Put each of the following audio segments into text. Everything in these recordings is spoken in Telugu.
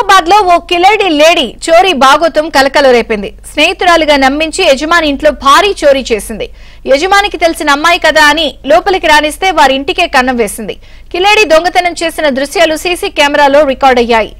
నిజామాబాద్ లో ఓ కిలేడి లేడీ చోరీ బాగోతం కలకలు రేపింది. స్నేహితురాలుగా నమ్మించి యజమాని ఇంట్లో భారీ చోరీ చేసింది. యజమానికి తెలిసిన అమ్మాయి కదా అని లోపలికి రానిస్తే వారి ఇంటికే కన్నం వేసింది. కిలేడి దొంగతనం చేసిన దృశ్యాలు సీసీ కెమెరాలో రికార్డ్ అయ్యాయి.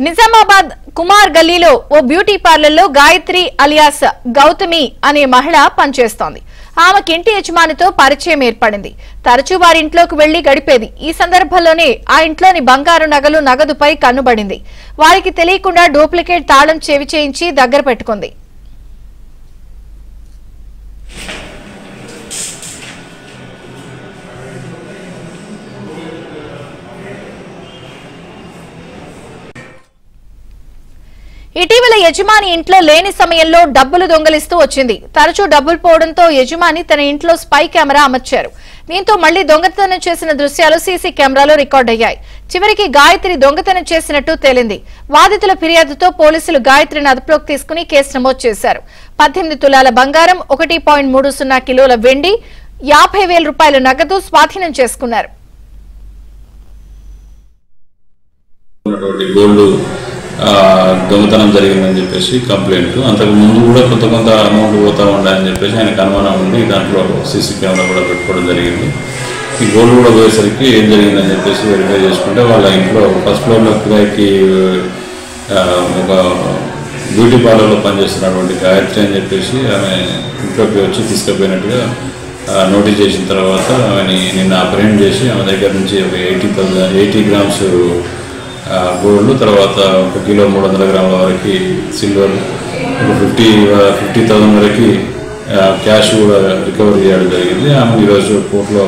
నిజామాబాద్ కుమార్ గల్లీలో ఓ బ్యూటీ పార్లర్ లో గాయత్రి అలియాస్ గౌతమి అనే మహిళ పనిచేస్తోంది. ఆమెకి ఇంటి యజమానితో పరిచయం ఏర్పడింది. తరచూ వారి ఇంట్లోకి వెళ్లి గడిపేది. ఈ సందర్భంలోనే ఆ ఇంట్లోని బంగారు నగలు నగదుపై కన్నుబడింది. వారికి తెలియకుండా డూప్లికేట్ తాళం చెవి చేయించి దగ్గర పెట్టుకుంది. ఇటీవల యజమాని ఇంట్లో లేని సమయంలో డబ్బులు దొంగలిస్తూ వచ్చింది. తరచూ డబ్బులు పోవడంతో యజమాని తన ఇంట్లో స్పై కెమెరా అమర్చారు. దీంతో మళ్లీ దొంగతనం చేసిన దృశ్యాలు సీసీ కెమెరాలో రికార్డ్ అయ్యాయి. చివరికి గాయత్రి దొంగతనం చేసినట్టు తేలింది. బాధితుల ఫిర్యాదుతో పోలీసులు గాయత్రిని అదుపులోకి తీసుకుని కేసు నమోదు చేశారు. 18 తులాల బంగారం, 1.30 కిలోల వెండి, 50,000 రూపాయల నగదు స్వాధీనం చేసుకున్నారు. దొంగతనం జరిగిందని చెప్పేసి కంప్లైంట్. అంతకు ముందు కూడా కొంత అమౌంట్ పోతా ఉండాలని చెప్పేసి ఆయనకు అనుమానం ఉంది. దాంట్లో సీసీ కెమెరా కూడా పెట్టుకోవడం జరిగింది. ఈ గోల్డ్ కూడా పోయేసరికి ఏం జరిగిందని చెప్పేసి వెరిఫై చేసుకుంటే వాళ్ళ ఇంట్లో ఫస్ట్ ఫ్లోర్లో కిరాయికి ఒక బ్యూటీ పార్లర్లో పనిచేస్తున్నటువంటి గాయత్రి అని చెప్పేసి ఆమె ఇంట్లోకి వచ్చి తీసుకుపోయినట్టుగా నోటీస్ చేసిన తర్వాత ఆమెని నిన్న అప్రహెండ్ చేసి ఆమె దగ్గర నుంచి ఒక 80 గ్రామ్స్ గోల్డ్, తర్వాత 1 కిలో 300 గ్రాముల వరకు సిల్వర్, ఒక 50,000 వరకు క్యాష్ కూడా రికవరీ చేయడం జరిగింది. ఆమె ఈరోజు కోర్టులో